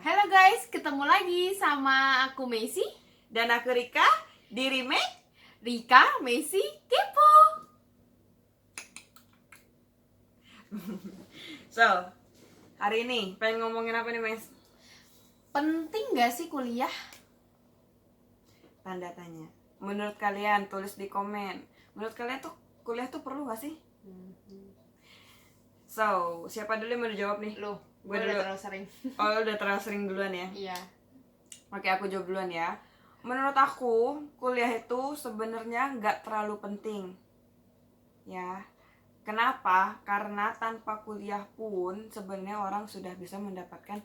Halo guys, ketemu lagi sama aku Messi. Dan aku Rika di Remake. Rika, Messi, Kepo. So, hari ini pengen ngomongin apa nih, Mes? Penting gak sih kuliah? Tanda tanya. Menurut kalian, tulis di komen. Menurut kalian tuh kuliah tuh perlu gak sih? So, siapa dulu yang mau dijawab nih? Loh, Gue gue dulu. udah terlalu sering. Oh, lu udah terlalu sering duluan ya? Iya. Oke, aku jawab duluan ya. Menurut aku, kuliah itu sebenarnya nggak terlalu penting. Ya. Kenapa? Karena tanpa kuliah pun sebenarnya orang sudah bisa mendapatkan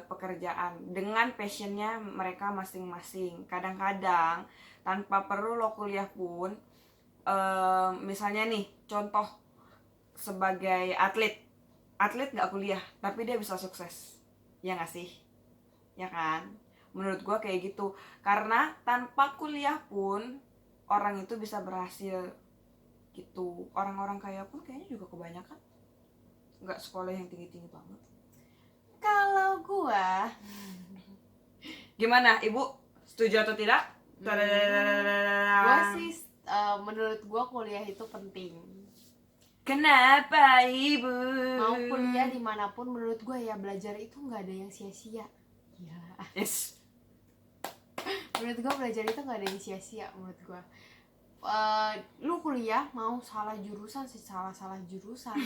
pekerjaan dengan passionnya mereka masing-masing. Kadang-kadang tanpa perlu lo kuliah pun, misalnya nih contoh sebagai atlet nggak kuliah tapi dia bisa sukses, ya nggak sih? Ya kan? Menurut gue kayak gitu, karena tanpa kuliah pun orang itu bisa berhasil gitu. Orang-orang kaya pun kayaknya juga kebanyakan nggak sekolah yang tinggi-tinggi banget. Kalau gua Gimana, Ibu? Setuju atau tidak? sih menurut gua kuliah itu penting. Kenapa, Ibu? Mau kuliah dimanapun, menurut gua ya belajar itu nggak ada yang sia-sia. Ya. Yes. Menurut gua belajar itu nggak ada yang sia-sia. Menurut gua, lu kuliah mau salah jurusan sih salah jurusan,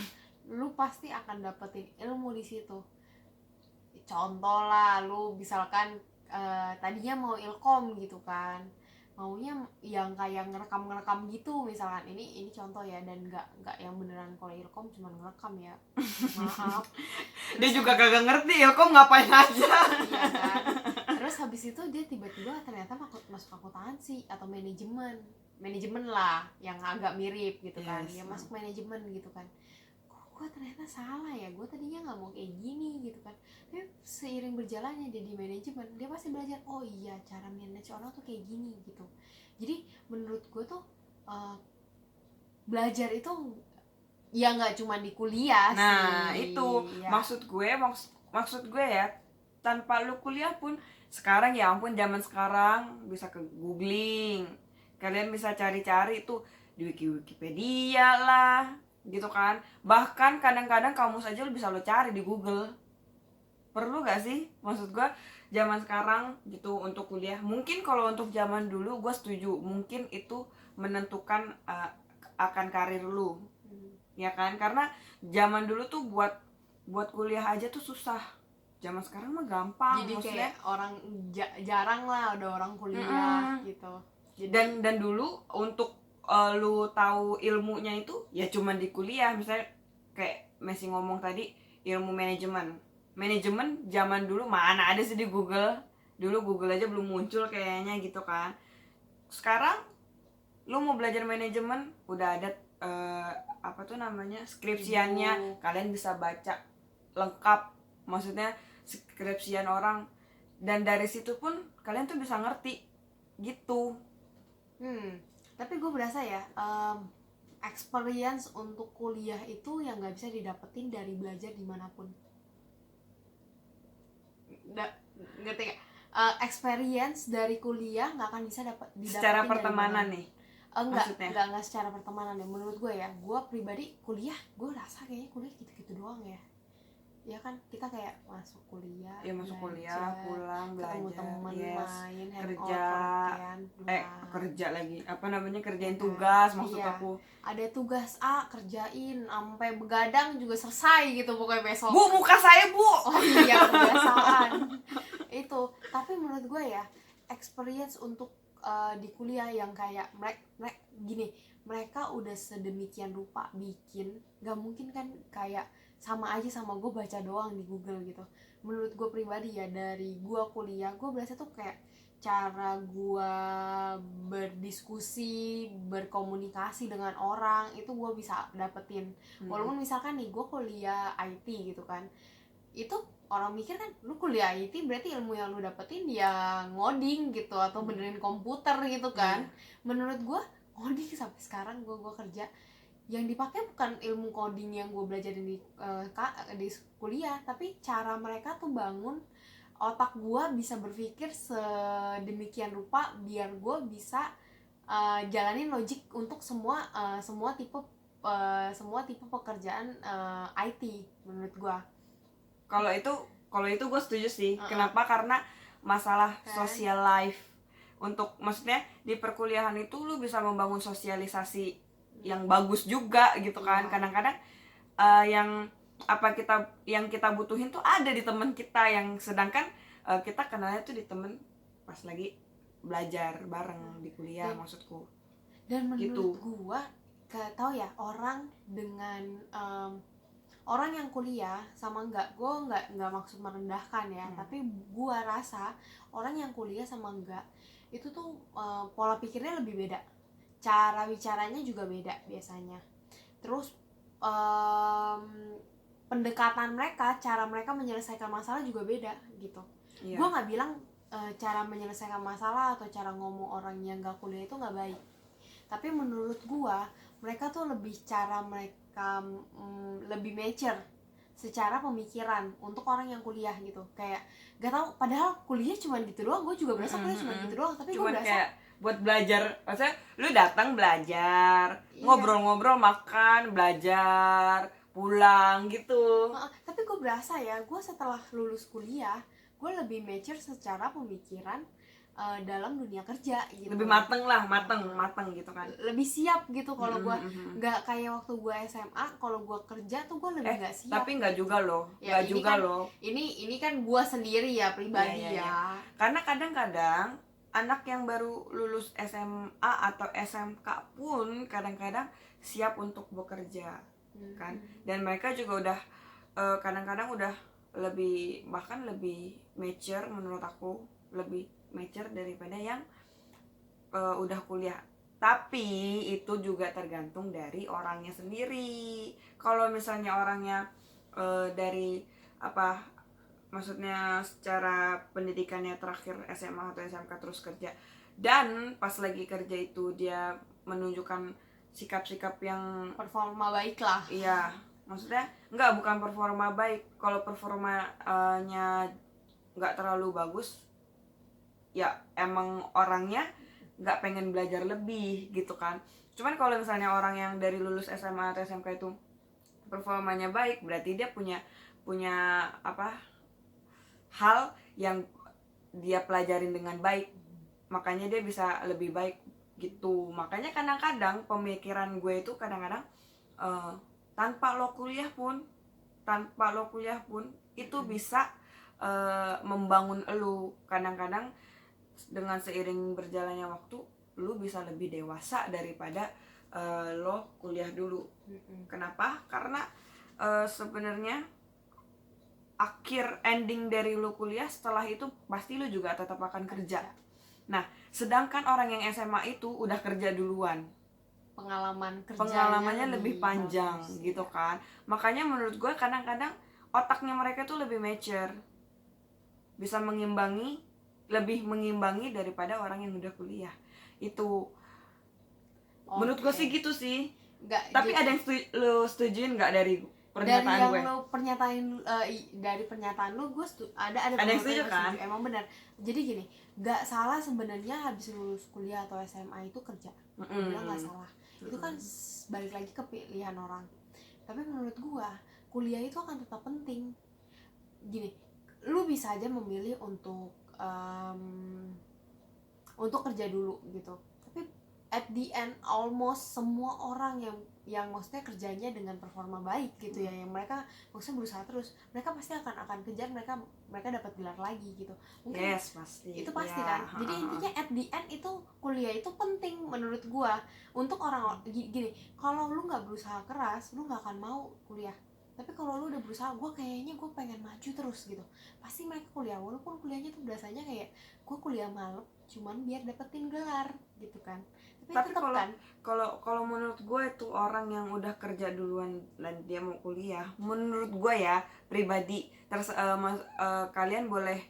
lu pasti akan dapetin ilmu di situ. Contoh lah, lu misalkan tadinya mau ilkom gitu kan, maunya yang kayak ngerekam gitu misalkan, ini contoh ya, dan nggak yang beneran. Kalau ilkom cuma ngerekam ya, maaf. Dia juga kagak ngerti ilkom ngapain aja. Iya kan. Terus habis itu dia tiba-tiba ternyata masuk akuntansi atau manajemen lah yang agak mirip gitu kan. Yes. Dia masuk manajemen gitu kan. Gue ternyata salah ya, gue tadinya nggak mau kayak gini gitu kan. Tapi seiring berjalannya dia di manajemen, dia pasti belajar, oh iya cara manage orang tuh kayak gini gitu. Jadi menurut gue tuh belajar itu ya nggak cuma di kuliah sih. Nah itu ya. maksud gue ya, tanpa lu kuliah pun sekarang, ya ampun, zaman sekarang bisa ke googling, kalian bisa cari-cari tuh di Wikipedia lah gitu kan. Bahkan kadang-kadang kamus aja lu bisa lo cari di Google. Perlu gak sih? Maksud gue zaman sekarang gitu untuk kuliah. Mungkin kalau untuk zaman dulu gue setuju, mungkin itu menentukan akan karir lu, ya kan? Karena zaman dulu tuh buat kuliah aja tuh susah. Zaman sekarang mah gampang. Jadi maksudnya kayak orang jarang lah ada orang kuliah gitu. Jadi, dan dulu untuk lu tahu ilmunya itu ya cuman di kuliah. Misalnya kayak Messi ngomong tadi, ilmu manajemen zaman dulu mana ada sih di Google. Dulu Google aja belum muncul kayaknya gitu kan. Sekarang lu mau belajar manajemen udah ada apa tuh namanya, skripsiannya. Kalian bisa baca lengkap, maksudnya skripsian orang, dan dari situ pun kalian tuh bisa ngerti gitu. tapi gue berasa ya, experience untuk kuliah itu yang nggak bisa didapetin dari belajar dimanapun. Ngerti gak? Experience dari kuliah nggak akan bisa didapetin Secara pertemanan nih enggak secara pertemanan ya. Menurut gue ya, gue pribadi kuliah, gue rasa kayaknya kuliah gitu-gitu doang ya. Ya kan, kita kayak masuk kuliah, ya masuk kuliah, pulang, ketemu belajar, temen, main, kerja, kerja lagi, apa namanya, kerjain ya, tugas. Maksud iya. aku Ada tugas A, kerjain sampai begadang juga selesai gitu pokoknya besok. Bu, muka saya Bu. Oh iya, kebiasaan itu. Tapi menurut gue ya, experience untuk di kuliah yang kayak mereka udah sedemikian rupa bikin, gak mungkin kan kayak sama aja sama gue baca doang di Google gitu. Menurut gue pribadi ya, dari gue kuliah, gue berasa tuh kayak cara gue berdiskusi, berkomunikasi dengan orang itu gue bisa dapetin. Walaupun misalkan nih gue kuliah IT gitu kan, itu orang mikir kan lu kuliah IT berarti ilmu yang lu dapetin ya ngoding gitu atau benerin komputer gitu kan. Menurut gue ngoding sampai sekarang gue kerja yang dipakai bukan ilmu coding yang gue belajar di kuliah, tapi cara mereka tuh bangun otak gue bisa berpikir sedemikian rupa biar gue bisa jalanin logik untuk semua tipe pekerjaan IT menurut gue. Kalau itu gue setuju sih. Kenapa? Karena masalah social life. Untuk maksudnya di perkuliahan itu lu bisa membangun sosialisasi yang bagus juga gitu kan. Kadang-kadang yang kita butuhin tuh ada di teman kita, yang sedangkan kita kenalnya tuh di temen pas lagi belajar bareng di kuliah maksudku. Dan menurut gitu. gua gak tau ya, orang dengan orang yang kuliah sama gua nggak maksud merendahkan ya, tapi gua rasa orang yang kuliah sama enggak itu tuh pola pikirnya lebih beda, cara bicaranya juga beda biasanya, terus pendekatan mereka, cara mereka menyelesaikan masalah juga beda gitu. Gue nggak bilang cara menyelesaikan masalah atau cara ngomong orang yang gak kuliah itu nggak baik, tapi menurut gue mereka tuh cara mereka lebih mature secara pemikiran untuk orang yang kuliah gitu. Kayak gak tau, padahal kuliah cuma gitu doang, gue juga berasa kuliah cuma gitu doang, tapi gue berasa kayak buat belajar, maksudnya lu datang belajar, ngobrol-ngobrol, makan, belajar, pulang gitu. Tapi gue berasa ya, gue setelah lulus kuliah gue lebih mature secara pemikiran dalam dunia kerja gitu. Lebih mateng gitu kan. Lebih siap gitu. Kalau gue nggak kayak waktu gue SMA, kalau gue kerja tuh gue lebih nggak siap. Tapi nggak juga loh, ya, nggak juga kan, loh. Ini kan gue sendiri ya, pribadi ya. Karena kadang-kadang anak yang baru lulus SMA atau SMK pun kadang-kadang siap untuk bekerja kan, dan mereka juga udah kadang-kadang udah bahkan lebih mature, menurut aku lebih mature daripada yang udah kuliah. Tapi itu juga tergantung dari orangnya sendiri. Kalau misalnya orangnya dari maksudnya secara pendidikannya terakhir SMA atau SMK terus kerja, dan pas lagi kerja itu dia menunjukkan sikap-sikap yang performa baik lah. Iya, maksudnya bukan performa baik. Kalau performanya nggak terlalu bagus, ya emang orangnya nggak pengen belajar lebih gitu kan. Cuman kalau misalnya orang yang dari lulus SMA atau SMK itu performanya baik, berarti dia punya hal yang dia pelajarin dengan baik, makanya dia bisa lebih baik gitu. Makanya kadang-kadang pemikiran gue itu kadang-kadang tanpa lo kuliah pun itu bisa membangun elu. Kadang-kadang dengan seiring berjalannya waktu lu bisa lebih dewasa daripada lo kuliah dulu. Kenapa? Karena sebenarnya akhir ending dari lu kuliah setelah itu pasti lu juga tetap akan kerja. Nah, sedangkan orang yang SMA itu udah kerja duluan, pengalamannya lebih panjang gitu kan. Makanya menurut gue kadang-kadang otaknya mereka tuh lebih mature, bisa lebih mengimbangi daripada orang yang udah kuliah. Itu menurut gue sih gitu sih. Tapi ada yang lu setujuin nggak dari pernyataan gue? Dari pernyataan lu, gue ada yang setuju kan? Emang benar. Jadi gini, nggak salah sebenarnya habis lulus kuliah atau SMA itu kerja. Bilang nggak salah. Itu kan balik lagi ke pilihan orang. Tapi menurut gue kuliah itu akan tetap penting. Gini, lu bisa aja memilih untuk kerja dulu gitu. Tapi at the end almost semua orang yang maksudnya kerjanya dengan performa baik gitu ya, yang mereka maksudnya berusaha terus, mereka pasti akan kejar, mereka dapat gelar lagi gitu. Mungkin pasti. Itu pasti kan. Jadi intinya at the end itu kuliah itu penting menurut gua untuk orang gini. Kalau lu nggak berusaha keras, lu nggak akan mau kuliah. Tapi kalau lu udah berusaha, gue pengen maju terus gitu, pasti mereka kuliah, walaupun kuliahnya tuh biasanya kayak gue kuliah malam cuman biar dapetin gelar gitu kan. Tapi kalau menurut gue itu orang yang udah kerja duluan dan dia mau kuliah, menurut gue ya pribadi, kalian boleh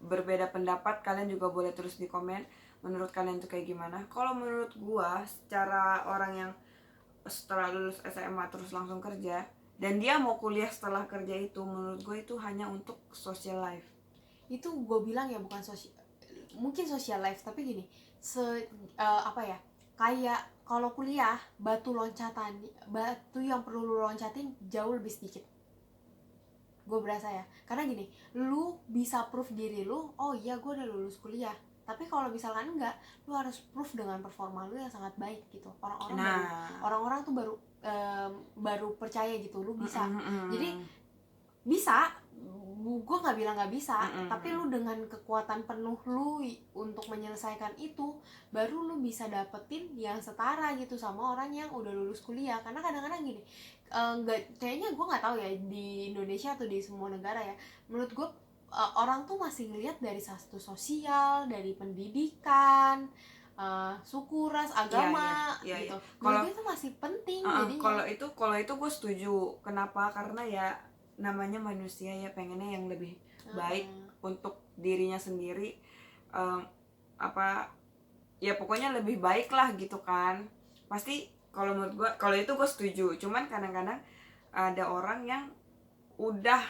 berbeda pendapat, kalian juga boleh terus di komen menurut kalian itu kayak gimana. Kalau menurut gue, secara orang yang setelah lulus SMA terus langsung kerja, dan dia mau kuliah setelah kerja, itu menurut gue itu hanya untuk social life. Itu gue bilang ya bukan mungkin social life, tapi gini, apa ya, kayak kalau kuliah batu yang perlu lu loncatin jauh lebih sedikit, gue berasa ya. Karena gini, lu bisa proof diri lu, oh iya gue udah lulus kuliah, tapi kalau misalkan enggak, lu harus proof dengan performa lu yang sangat baik gitu. Orang-orang tuh baru percaya gitu lu bisa. Jadi bisa, gue nggak bilang nggak bisa, tapi lu dengan kekuatan penuh lu untuk menyelesaikan itu, baru lu bisa dapetin yang setara gitu sama orang yang udah lulus kuliah. Karena kadang-kadang gini, nggak, kayaknya gue nggak tahu ya di Indonesia atau di semua negara ya, menurut gue orang tuh masih ngelihat dari status sosial, dari pendidikan, suku, ras, agama, gitu. Kalau itu masih penting. Jadinya kalau itu gue setuju. Kenapa? Karena ya namanya manusia ya, pengennya yang lebih baik untuk dirinya sendiri, apa ya, pokoknya lebih baik lah gitu kan. Pasti kalau menurut gue, kalau itu gue setuju. Cuman kadang-kadang ada orang yang udah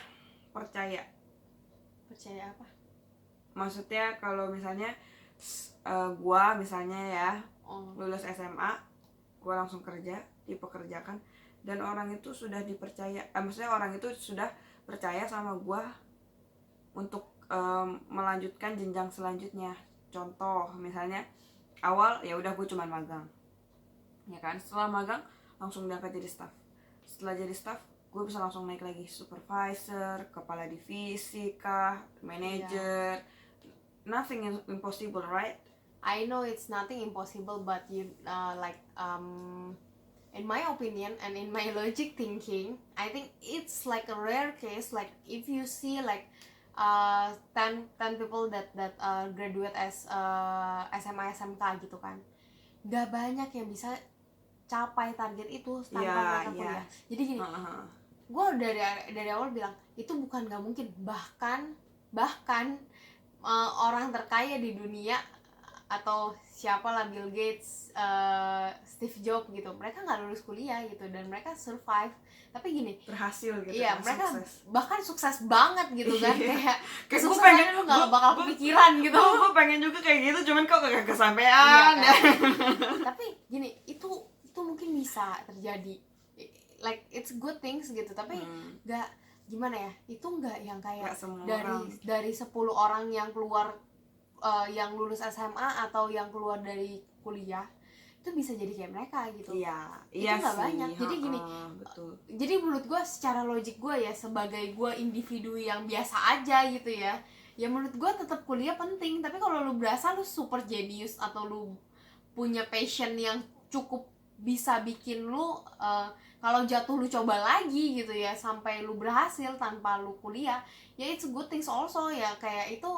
percaya apa? Maksudnya kalau misalnya gue misalnya ya lulus SMA, gue langsung kerja, dipekerjakan, dan orang itu sudah dipercaya, maksudnya orang itu sudah percaya sama gue untuk melanjutkan jenjang selanjutnya. Contoh misalnya awal ya udah gue cuma magang, ya kan, setelah magang langsung diangkat jadi staff, setelah jadi staff gue bisa langsung naik lagi supervisor, kepala divisi kah, manager. Nothing is impossible, right? I know it's nothing impossible, but you in my opinion and in my logic thinking, I think it's like a rare case. Like if you see like 10 people that graduate as SMA SMK gitu kan, gak banyak yang bisa capai target itu tanpa mereka kuliah. Jadi gini, gue dari awal bilang itu bukan gak mungkin, bahkan orang terkaya di dunia atau siapalah, Bill Gates, Steve Jobs gitu, mereka nggak lulus kuliah gitu, dan mereka survive. Tapi gini, berhasil gitu. Iya, kan, mereka sukses. Bahkan sukses banget gitu kan. Kayak gue pengen, lu nggak bakal kepikiran gitu. Gue pengen juga kayak gitu, cuman kok gak kesampaian. Iya, kan? Tapi gini, itu mungkin bisa terjadi, like it's good things gitu, tapi nggak gimana ya, itu nggak yang kayak dari 10 orang yang keluar yang lulus SMA atau yang keluar dari kuliah itu bisa jadi kayak mereka gitu. Itu nggak banyak. Jadi gini, betul. Jadi menurut gue, secara logik gue ya, sebagai gue individu yang biasa aja gitu ya menurut gue tetap kuliah penting. Tapi kalau lu berasa lu super genius atau lu punya passion yang cukup bisa bikin lu kalau jatuh lu coba lagi gitu ya sampai lu berhasil tanpa lu kuliah, ya it's good things also ya. Kayak itu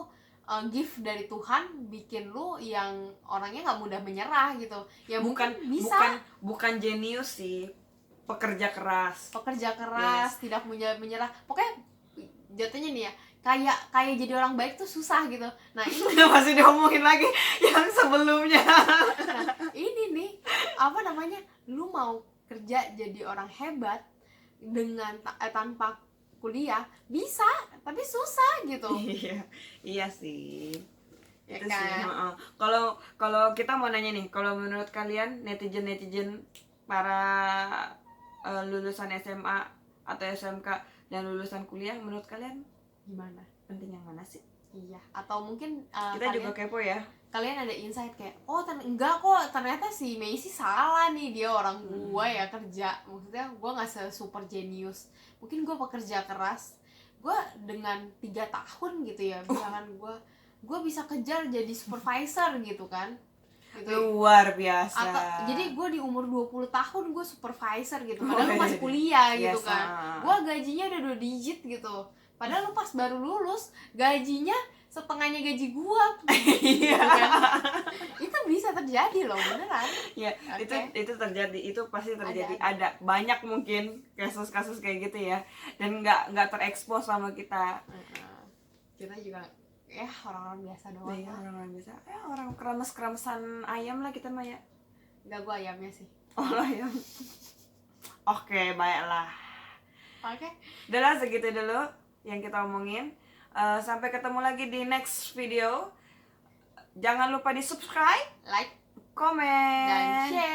gift dari Tuhan, bikin lu yang orangnya nggak mudah menyerah gitu ya. Bukan jenius sih, pekerja keras, yes. Tidak mudah menyerah. Pokoknya jatuhnya nih ya, kayak jadi orang baik tuh susah gitu. Nah ini masih diomongin lagi yang sebelumnya. Nah ini nih, apa namanya, lu mau kerja jadi orang hebat dengan tanpa kuliah bisa, tapi susah gitu. Iya sih. Ya itu kan? sih. Kalau kita mau nanya nih, kalau menurut kalian netizen para lulusan SMA atau SMK dan lulusan kuliah, menurut kalian gimana? Penting yang mana sih? Iya, atau mungkin kita juga kepo ya. Kalian ada insight kayak, enggak kok, ternyata si Macy salah nih, dia orang gua ya kerja. Maksudnya gua nggak super genius, mungkin gua pekerja keras, gua dengan 3 tahun gitu ya, misalkan gua bisa kejar jadi supervisor gitu kan, gitu. Luar biasa. Jadi gue di umur 20 tahun gue supervisor gitu, padahal lu masih kuliah gitu kan. Gue gajinya udah 2 digit gitu, padahal lu pas baru lulus gajinya setengahnya gaji gue gitu kan. Itu bisa terjadi loh, beneran ya. Okay. itu terjadi, itu pasti terjadi. Ada banyak mungkin kasus-kasus kayak gitu ya, dan nggak terekspos sama kita. Kita juga ya orang-orang biasa doang. Ya, orang-orang biasa. Ya, orang keramas-keramasan ayam lah kita mah ya. Enggak, gue ayamnya sih. Oh, ayam. Oke, baiklah. Oke. Udahlah, segitu dulu yang kita omongin. Sampai ketemu lagi di next video. Jangan lupa di subscribe, Like komen, dan share.